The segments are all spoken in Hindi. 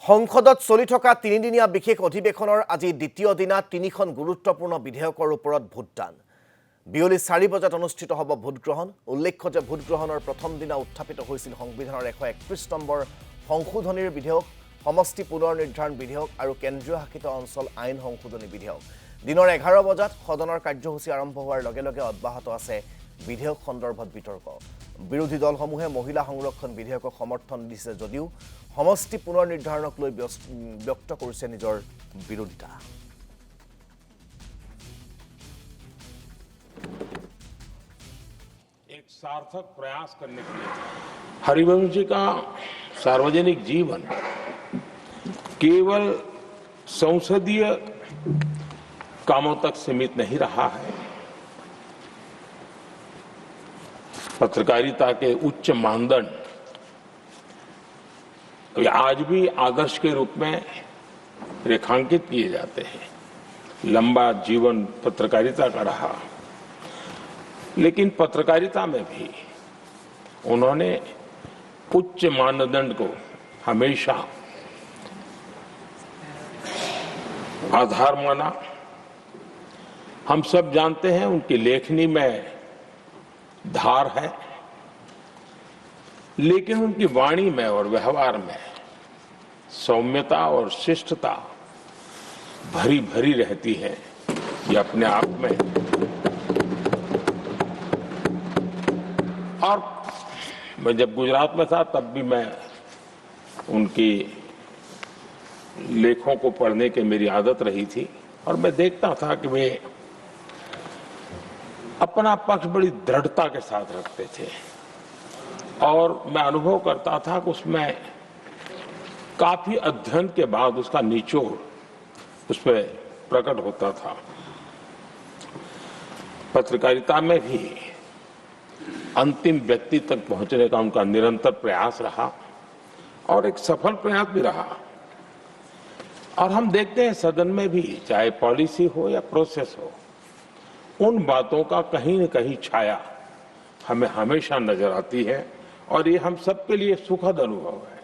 সংসদত চলি থকা তিনিদিনীয়া বিশেষ অধিবেশনৰ আজি দ্বিতীয় দিনা তিনিখন গুৰুত্বপূৰ্ণ বিধেয়কৰ ওপৰত ভোটদান। বিয়লি 4 বজাত অনুষ্ঠিত হ'ব ভোটগ্ৰহণ। উল্লেখ্য যে ভোটগ্ৰহণৰ প্ৰথম দিনা উত্থাপিত হৈছিল সংবিধানৰ 131 নম্বৰ সংশোধনীৰ বিধেয়ক, সমষ্টি পুনৰ নিৰ্ধাৰণ বিধেয়ক আৰু কেন্দ্ৰীয় শাসিত অঞ্চল আইন সংশোধনী বিধেয়ক। দিনৰ 11 বজাত সদনৰ কাৰ্যসূচী আৰম্ভ হোৱাৰ লগে লগে অব্যাহত আছে বিধেয়ক সন্দৰ্ভত বিতৰ্ক। বিৰোধী দলসমূহে মহিলা সংৰক্ষণ বিধেয়কক সমৰ্থন দিছে যদিও সমষ্টি পুনৰ নিৰ্ধাৰণক লৈ ব্যক্ত কৰিছে নিজৰ বিৰোধিতা। एक सार्थक प्रयास करने के लिए हरिवंश जी का सार्वजनिक जीवन केवल संसदीय कामों तक सीमित नहीं रहा है। पत्रकारिता के उच्च मानदंड आज भी आदर्श के रूप में रेखांकित किए जाते हैं। लंबा जीवन पत्रकारिता का रहा, लेकिन पत्रकारिता में भी उन्होंने उच्च मानदंड को हमेशा आधार माना। हम सब जानते हैं उनकी लेखनी में धार है, लेकिन उनकी वाणी में और व्यवहार में सौम्यता और शिष्टता भरी भरी रहती है। ये अपने आप में, और मैं जब गुजरात में था तब भी मैं उनकी लेखों को पढ़ने की मेरी आदत रही थी, और मैं देखता था कि वे अपना पक्ष बड़ी दृढ़ता के साथ रखते थे, और मैं अनुभव करता था कि उसमें काफी अध्ययन के बाद उसका निचोड़ उसमें प्रकट होता था। पत्रकारिता में भी अंतिम व्यक्ति तक पहुंचने का उनका निरंतर प्रयास रहा, और एक सफल प्रयास भी रहा। और हम देखते हैं सदन में भी, चाहे पॉलिसी हो या प्रोसेस हो, उन बातों का कहीं न कहीं छाया हमें हमेशा नजर आती है, और ये हम सबके लिए सुखद अनुभव है।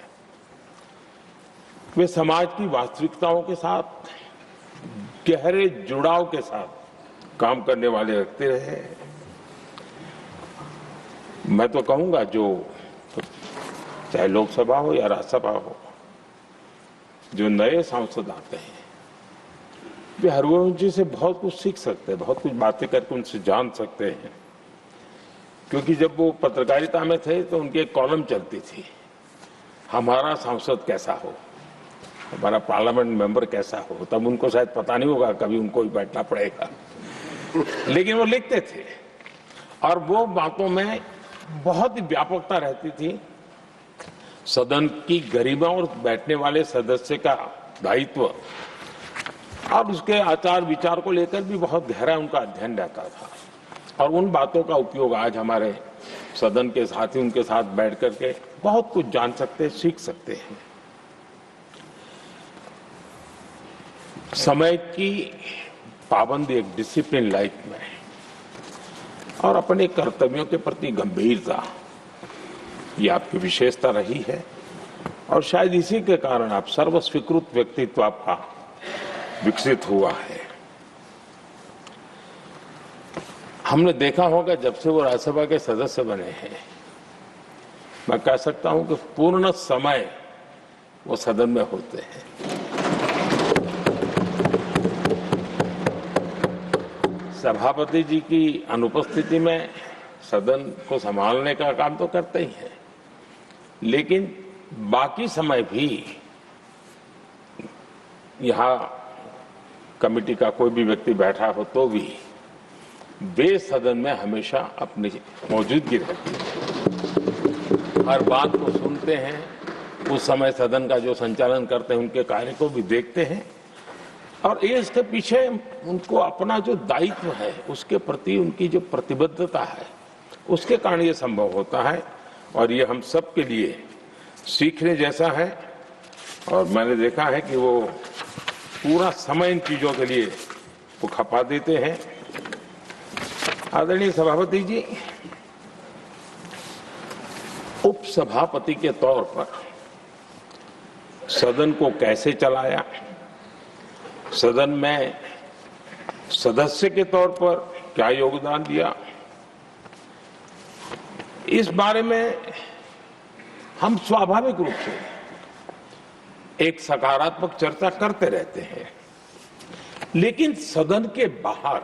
वे समाज की वास्तविकताओं के साथ गहरे जुड़ाव के साथ काम करने वाले व्यक्ति रहे। मैं तो कहूंगा जो चाहे लोकसभा हो या राज्यसभा हो, जो नए सांसद आते हैं वे हरिवंश जी से बहुत कुछ सीख सकते हैं, बहुत कुछ बातें करके उनसे जान सकते हैं। क्योंकि जब वो पत्रकारिता में थे तो उनकी एक कॉलम चलती थी, हमारा सांसद कैसा हो, हमारा पार्लियामेंट मेंबर कैसा हो। तब उनको शायद पता नहीं होगा, कभी उनको भी बैठना पड़ेगा, लेकिन वो लिखते थे, और वो बातों में बहुत ही व्यापकता रहती थी। सदन की गरिमा और बैठने वाले सदस्य का दायित्व और उसके आचार विचार को लेकर भी बहुत गहरा उनका अध्ययन रहता था, और उन बातों का उपयोग आज हमारे सदन के साथी उनके साथ बैठ करके बहुत कुछ जान सकते, सीख सकते हैं। समय की पाबंदी, एक डिसिप्लिन लाइफ में, और अपने कर्तव्यों के प्रति गंभीरता, ये आपकी विशेषता रही है, और शायद इसी के कारण आप सर्वस्वीकृत व्यक्तित्व आपका विकसित हुआ है। हमने देखा होगा जब से वो राज्यसभा के सदस्य बने हैं, मैं कह सकता हूं कि पूर्ण समय वो सदन में होते हैं। सभापति जी की अनुपस्थिति में सदन को संभालने का काम तो करते ही हैं, लेकिन बाकी समय भी यहाँ कमेटी का कोई भी व्यक्ति बैठा हो तो भी वे सदन में हमेशा अपनी मौजूदगी रहती है, हर बात को सुनते हैं, उस समय सदन का जो संचालन करते हैं उनके कार्य को भी देखते हैं, और ये इसके पीछे उनको अपना जो दायित्व है उसके प्रति उनकी जो प्रतिबद्धता है उसके कारण ये संभव होता है, और ये हम सब के लिए सीखने जैसा है। और मैंने देखा है कि वो पूरा समय इन चीजों के लिए वो खपा देते हैं। आदरणीय सभापति जी, उपसभापति के तौर पर सदन को कैसे चलाया, सदन में सदस्य के तौर पर क्या योगदान दिया, इस बारे में हम स्वाभाविक रूप से एक सकारात्मक चर्चा करते रहते हैं। लेकिन सदन के बाहर